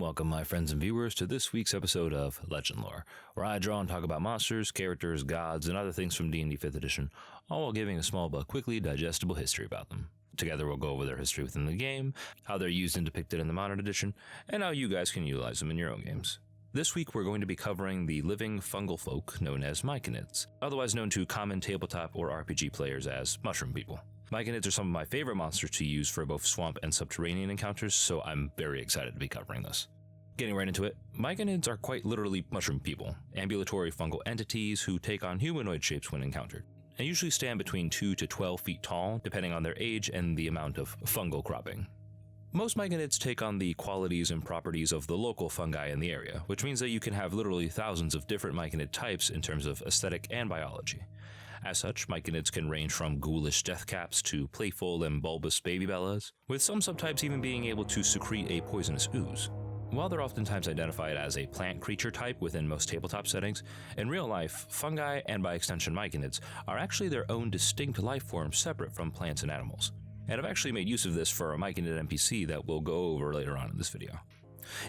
welcome my friends and viewers to this week's episode of Legendlore, where I draw and talk about monsters, characters, gods, and other things from D&D 5th edition, all while giving a small but quickly digestible history about them. Together we'll go over their history within the game, how they're used and depicted in the modern edition, and how you guys can utilize them in your own games. This week we're going to be covering the living fungal folk known as Myconids, otherwise known to common tabletop or RPG players as mushroom people. Myconids are some of my favorite monsters to use for both swamp and subterranean encounters, so I'm very excited to be covering this. Getting right into it, Myconids are quite literally mushroom people, ambulatory fungal entities who take on humanoid shapes when encountered, and usually stand between 2 to 12 feet tall, depending on their age and the amount of fungal cropping. Most Myconids take on the qualities and properties of the local fungi in the area, which means that you can have literally thousands of different Myconid types in terms of aesthetic and biology. As such, Myconids can range from ghoulish deathcaps to playful and bulbous baby bellas, with some subtypes even being able to secrete a poisonous ooze. While they're oftentimes identified as a plant creature type within most tabletop settings, in real life, fungi, and by extension Myconids, are actually their own distinct life forms separate from plants and animals. And I've actually made use of this for a Myconid NPC that we'll go over later on in this video.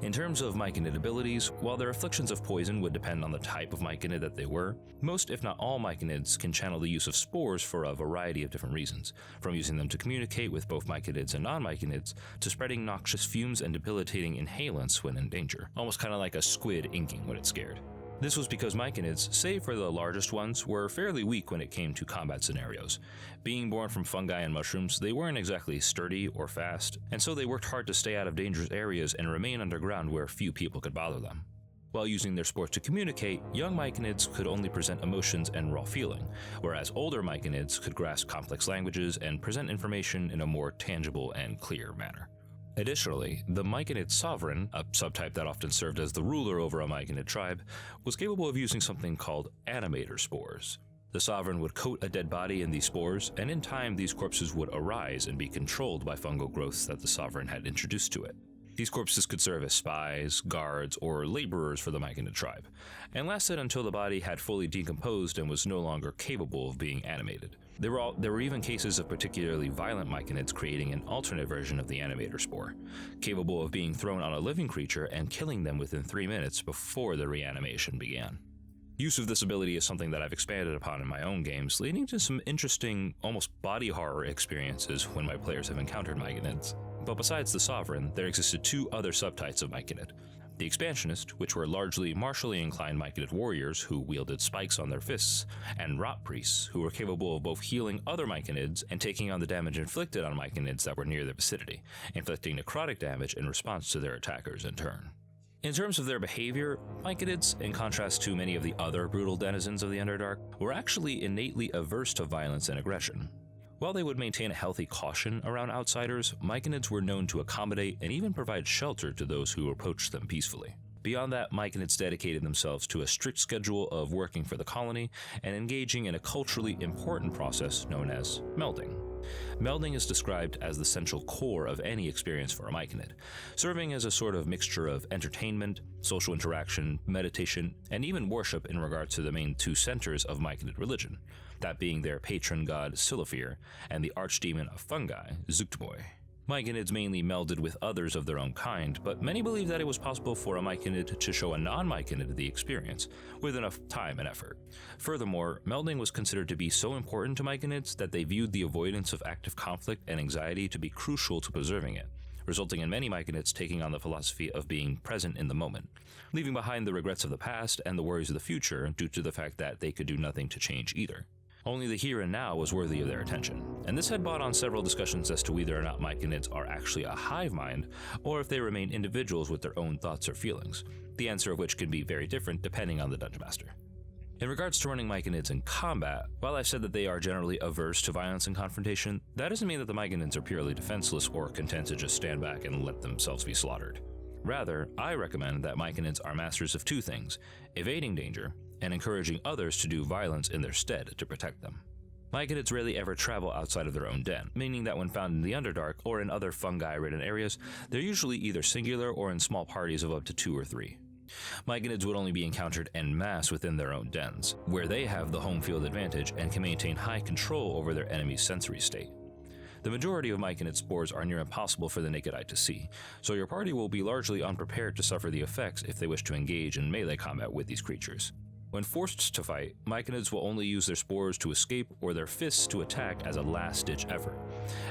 In terms of Myconid abilities, while their afflictions of poison would depend on the type of Myconid that they were, most if not all Myconids can channel the use of spores for a variety of different reasons, from using them to communicate with both Myconids and non-Myconids, to spreading noxious fumes and debilitating inhalants when in danger, almost kind of like a squid inking when it's scared. This was because Myconids, save for the largest ones, were fairly weak when it came to combat scenarios. Being born from fungi and mushrooms, they weren't exactly sturdy or fast, and so they worked hard to stay out of dangerous areas and remain underground where few people could bother them. While using their spores to communicate, young Myconids could only present emotions and raw feeling, whereas older Myconids could grasp complex languages and present information in a more tangible and clear manner. Additionally, the Myconid Sovereign, a subtype that often served as the ruler over a Myconid tribe, was capable of using something called animator spores. The Sovereign would coat a dead body in these spores, and in time these corpses would arise and be controlled by fungal growths that the Sovereign had introduced to it. These corpses could serve as spies, guards, or laborers for the Myconid tribe, and lasted until the body had fully decomposed and was no longer capable of being animated. There were even cases of particularly violent Myconids creating an alternate version of the animator spore, capable of being thrown on a living creature and killing them within 3 minutes before the reanimation began. Use of this ability is something that I've expanded upon in my own games, leading to some interesting, almost body horror experiences when my players have encountered Myconids. But besides the Sovereign, there existed two other subtypes of Myconid. The Expansionist, which were largely martially inclined Myconid warriors who wielded spikes on their fists, and Rot Priests, who were capable of both healing other Myconids and taking on the damage inflicted on Myconids that were near their vicinity, inflicting necrotic damage in response to their attackers in turn. In terms of their behavior, Myconids, in contrast to many of the other brutal denizens of the Underdark, were actually innately averse to violence and aggression. While they would maintain a healthy caution around outsiders, Myconids were known to accommodate and even provide shelter to those who approached them peacefully. Beyond that, Myconids dedicated themselves to a strict schedule of working for the colony and engaging in a culturally important process known as melding. Melding is described as the central core of any experience for a Myconid, serving as a sort of mixture of entertainment, social interaction, meditation, and even worship in regard to the main two centers of Myconid religion, that being their patron god Silifir and the archdemon of fungi, Zuktboy. Myconids mainly melded with others of their own kind, but many believe that it was possible for a Myconid to show a non-Myconid the experience, with enough time and effort. Furthermore, melding was considered to be so important to Myconids that they viewed the avoidance of active conflict and anxiety to be crucial to preserving it, resulting in many Myconids taking on the philosophy of being present in the moment, leaving behind the regrets of the past and the worries of the future due to the fact that they could do nothing to change either. Only the here and now was worthy of their attention, and this had brought on several discussions as to whether or not Myconids are actually a hive mind, or if they remain individuals with their own thoughts or feelings, the answer of which can be very different depending on the Dungeon Master. In regards to running Myconids in combat, while I've said that they are generally averse to violence and confrontation, that doesn't mean that the Myconids are purely defenseless or content to just stand back and let themselves be slaughtered. Rather, I recommend that Myconids are masters of two things: evading danger, and encouraging others to do violence in their stead to protect them. Myconids rarely ever travel outside of their own den, meaning that when found in the Underdark or in other fungi-ridden areas, they're usually either singular or in small parties of up to 2 or 3. Myconids would only be encountered en masse within their own dens, where they have the home field advantage and can maintain high control over their enemy's sensory state. The majority of Myconid spores are near impossible for the naked eye to see, so your party will be largely unprepared to suffer the effects if they wish to engage in melee combat with these creatures. When forced to fight, Myconids will only use their spores to escape or their fists to attack as a last-ditch effort,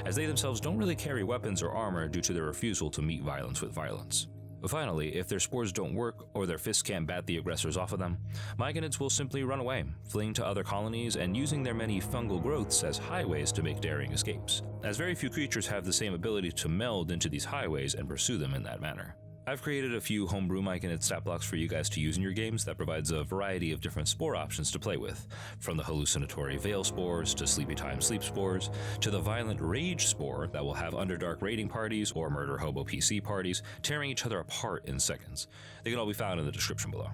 as they themselves don't really carry weapons or armor due to their refusal to meet violence with violence. Finally, if their spores don't work or their fists can't bat the aggressors off of them, Myconids will simply run away, fleeing to other colonies and using their many fungal growths as highways to make daring escapes, as very few creatures have the same ability to meld into these highways and pursue them in that manner. I've created a few homebrew Myconid stat blocks for you guys to use in your games that provides a variety of different spore options to play with, from the hallucinatory veil spores to sleepy time sleep spores, to the violent rage spore that will have Underdark raiding parties or murder hobo PC parties tearing each other apart in seconds. They can all be found in the description below.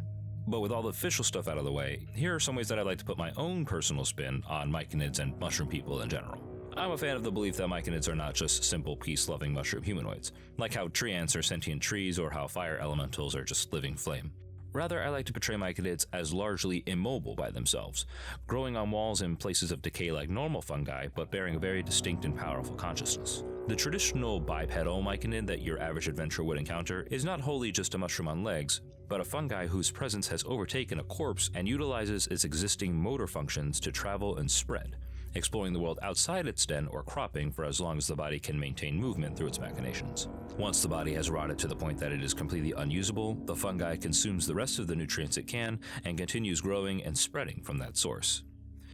But with all the official stuff out of the way, here are some ways that I'd like to put my own personal spin on Myconids and mushroom people in general. I'm a fan of the belief that Myconids are not just simple peace-loving mushroom humanoids, like how tree ants are sentient trees or how fire elementals are just living flame. Rather, I like to portray Myconids as largely immobile by themselves, growing on walls in places of decay like normal fungi, but bearing a very distinct and powerful consciousness. The traditional bipedal Myconid that your average adventurer would encounter is not wholly just a mushroom on legs, but a fungi whose presence has overtaken a corpse and utilizes its existing motor functions to travel and spread, exploring the world outside its den or cropping for as long as the body can maintain movement through its machinations. Once the body has rotted to the point that it is completely unusable, the fungi consumes the rest of the nutrients it can and continues growing and spreading from that source.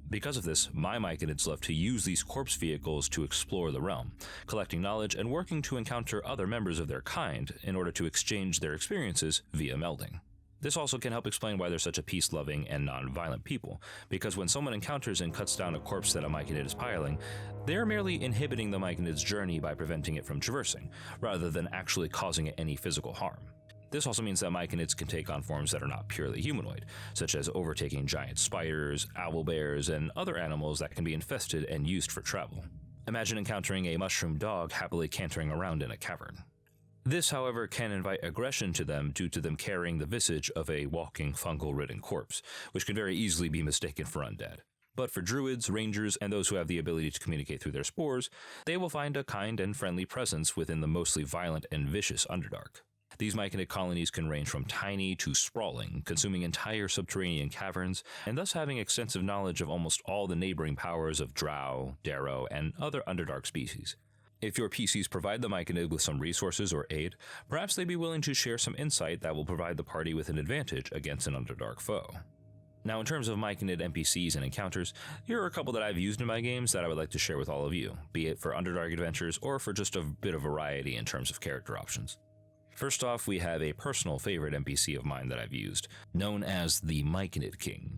Because of this, my Myconids love to use these corpse vehicles to explore the realm, collecting knowledge and working to encounter other members of their kind in order to exchange their experiences via melding. This also can help explain why they're such a peace-loving and non-violent people, because when someone encounters and cuts down a corpse that a Myconid is piling, they are merely inhibiting the Myconid's journey by preventing it from traversing, rather than actually causing it any physical harm. This also means that Myconids can take on forms that are not purely humanoid, such as overtaking giant spiders, owlbears, and other animals that can be infested and used for travel. Imagine encountering a mushroom dog happily cantering around in a cavern. This, however, can invite aggression to them due to them carrying the visage of a walking fungal-ridden corpse, which can very easily be mistaken for undead. But for druids, rangers, and those who have the ability to communicate through their spores, they will find a kind and friendly presence within the mostly violent and vicious Underdark. These Myconid colonies can range from tiny to sprawling, consuming entire subterranean caverns, and thus having extensive knowledge of almost all the neighboring powers of drow, darrow, and other Underdark species. If your PCs provide the Myconid with some resources or aid, perhaps they'd be willing to share some insight that will provide the party with an advantage against an Underdark foe. Now, in terms of Myconid NPCs and encounters, here are a couple that I've used in my games that I would like to share with all of you, be it for Underdark adventures or for just a bit of variety in terms of character options. First off, we have a personal favorite NPC of mine that I've used, known as the Myconid King.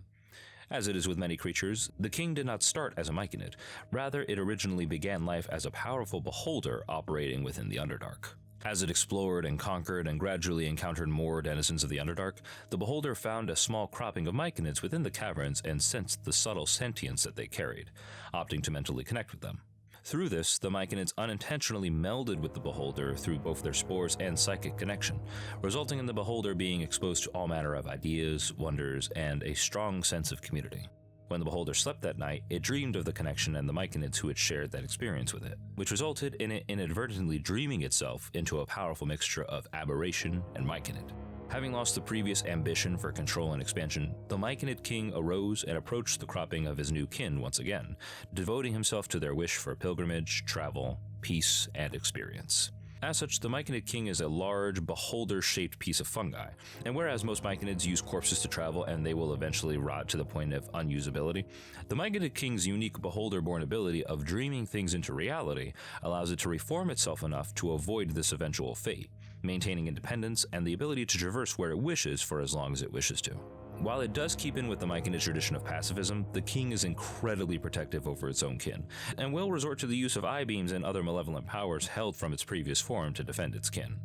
As it is with many creatures, the king did not start as a Myconid. Rather, it originally began life as a powerful beholder operating within the Underdark. As it explored and conquered and gradually encountered more denizens of the Underdark, the beholder found a small cropping of Myconids within the caverns and sensed the subtle sentience that they carried, opting to mentally connect with them. Through this, the Myconids unintentionally melded with the beholder through both their spores and psychic connection, resulting in the beholder being exposed to all manner of ideas, wonders, and a strong sense of community. When the beholder slept that night, it dreamed of the connection and the Myconids who had shared that experience with it, which resulted in it inadvertently dreaming itself into a powerful mixture of aberration and Myconid. Having lost the previous ambition for control and expansion, the Myconid king arose and approached the cropping of his new kin once again, devoting himself to their wish for pilgrimage, travel, peace, and experience. As such, the Myconid king is a large, beholder-shaped piece of fungi, and whereas most Myconids use corpses to travel and they will eventually rot to the point of unusability, the Myconid king's unique beholder-born ability of dreaming things into reality allows it to reform itself enough to avoid this eventual fate, maintaining independence and the ability to traverse where it wishes for as long as it wishes to. While it does keep in with the Myconid tradition of pacifism, the king is incredibly protective over its own kin, and will resort to the use of eye-beams and other malevolent powers held from its previous form to defend its kin.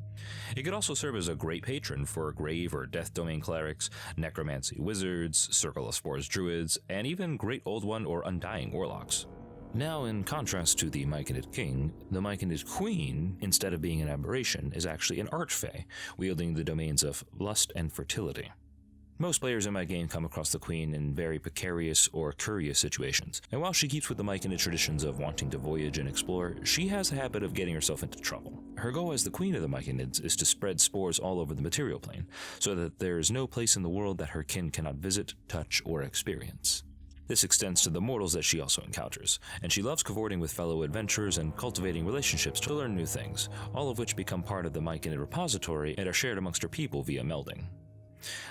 It could also serve as a great patron for grave or death domain clerics, necromancy wizards, Circle of Spores druids, and even Great Old One or Undying warlocks. Now, in contrast to the Myconid king, the Myconid queen, instead of being an aberration, is actually an archfey, wielding the domains of lust and fertility. Most players in my game come across the Queen in very precarious or curious situations, and while she keeps with the Myconid traditions of wanting to voyage and explore, she has a habit of getting herself into trouble. Her goal as the Queen of the Myconids is to spread spores all over the material plane, so that there is no place in the world that her kin cannot visit, touch, or experience. This extends to the mortals that she also encounters, and she loves cavorting with fellow adventurers and cultivating relationships to learn new things, all of which become part of the Myconid repository and are shared amongst her people via melding.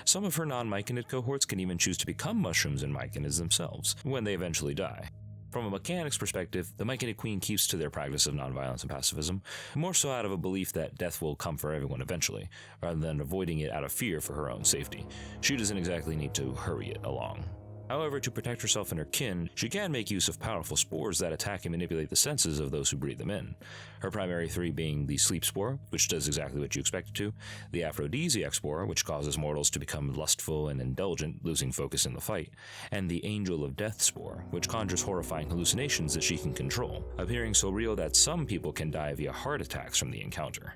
Some of her non-Myconid cohorts can even choose to become mushrooms and Myconids themselves, when they eventually die. From a mechanics perspective, the Myconid Queen keeps to their practice of nonviolence and pacifism, more so out of a belief that death will come for everyone eventually, rather than avoiding it out of fear for her own safety. She doesn't exactly need to hurry it along. However, to protect herself and her kin, she can make use of powerful spores that attack and manipulate the senses of those who breathe them in. Her primary three being the sleep spore, which does exactly what you expect it to, the aphrodisiac spore, which causes mortals to become lustful and indulgent, losing focus in the fight, and the angel of death spore, which conjures horrifying hallucinations that she can control, appearing so real that some people can die via heart attacks from the encounter.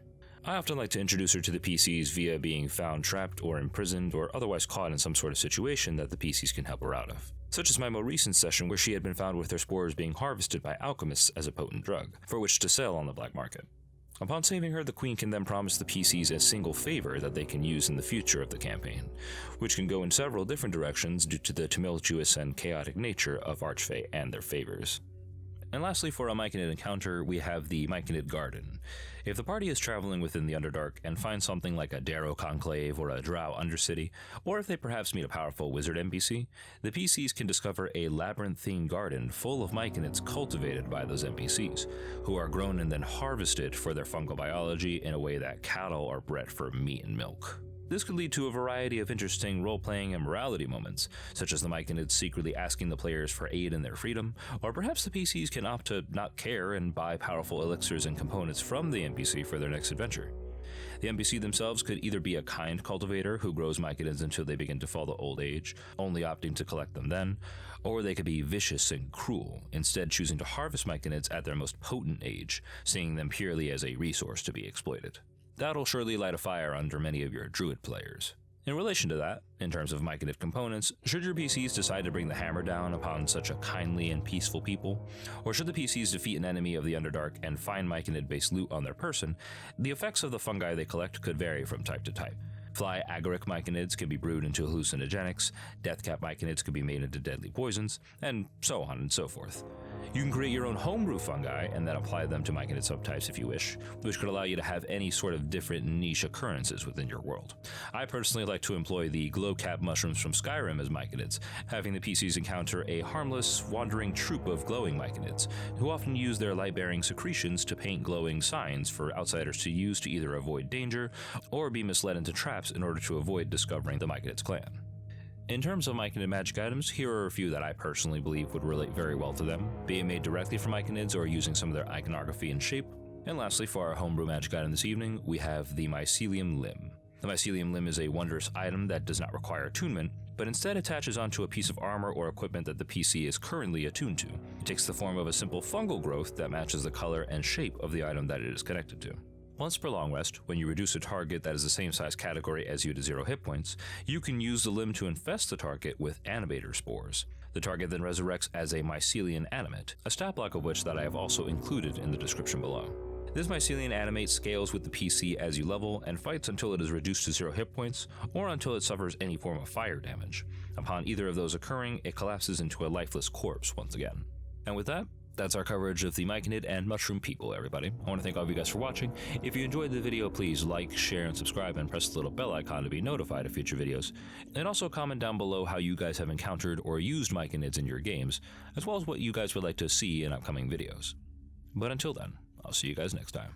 I often like to introduce her to the PCs via being found trapped or imprisoned or otherwise caught in some sort of situation that the PCs can help her out of. Such as my more recent session where she had been found with her spores being harvested by alchemists as a potent drug, for which to sell on the black market. Upon saving her, the Queen can then promise the PCs a single favor that they can use in the future of the campaign, which can go in several different directions due to the tumultuous and chaotic nature of Archfey and their favors. And lastly, for a Myconid encounter, we have the Myconid Garden. If the party is traveling within the Underdark and finds something like a Darrow Conclave or a Drow Undercity, or if they perhaps meet a powerful wizard NPC, the PCs can discover a labyrinthine garden full of Myconids cultivated by those NPCs, who are grown and then harvested for their fungal biology in a way that cattle are bred for meat and milk. This could lead to a variety of interesting role-playing and morality moments, such as the Myconids secretly asking the players for aid in their freedom, or perhaps the PCs can opt to not care and buy powerful elixirs and components from the NPC for their next adventure. The NPC themselves could either be a kind cultivator who grows Myconids until they begin to fall to old age, only opting to collect them then, or they could be vicious and cruel, instead choosing to harvest Myconids at their most potent age, seeing them purely as a resource to be exploited. That'll surely light a fire under many of your druid players. In relation to that, in terms of Myconid components, should your PCs decide to bring the hammer down upon such a kindly and peaceful people, or should the PCs defeat an enemy of the Underdark and find Myconid-based loot on their person, the effects of the fungi they collect could vary from type to type. Fly agaric Myconids can be brewed into hallucinogenics, deathcap Myconids could be made into deadly poisons, and so on and so forth. You can create your own homebrew fungi and then apply them to Myconid subtypes if you wish, which could allow you to have any sort of different niche occurrences within your world. I personally like to employ the glowcap mushrooms from Skyrim as Myconids, having the PCs encounter a harmless, wandering troop of glowing Myconids, who often use their light-bearing secretions to paint glowing signs for outsiders to use to either avoid danger or be misled into traps in order to avoid discovering the Myconids clan. In terms of Myconid magic items, here are a few that I personally believe would relate very well to them, being made directly from Myconids or using some of their iconography and shape. And lastly, for our homebrew magic item this evening, we have the Mycelium Limb. The Mycelium Limb is a wondrous item that does not require attunement, but instead attaches onto a piece of armor or equipment that the PC is currently attuned to. It takes the form of a simple fungal growth that matches the color and shape of the item that it is connected to. Once per long rest, when you reduce a target that is the same size category as you to 0 hit points, you can use the limb to infest the target with animator spores. The target then resurrects as a Mycelian animate, a stat block of which that I have also included in the description below. This Mycelian animate scales with the PC as you level and fights until it is reduced to 0 hit points or until it suffers any form of fire damage. Upon either of those occurring, it collapses into a lifeless corpse once again. And with that, that's our coverage of the Myconid and Mushroom people, everybody. I want to thank all of you guys for watching. If you enjoyed the video, please like, share, and subscribe, and press the little bell icon to be notified of future videos. And also comment down below how you guys have encountered or used Myconids in your games, as well as what you guys would like to see in upcoming videos. But until then, I'll see you guys next time.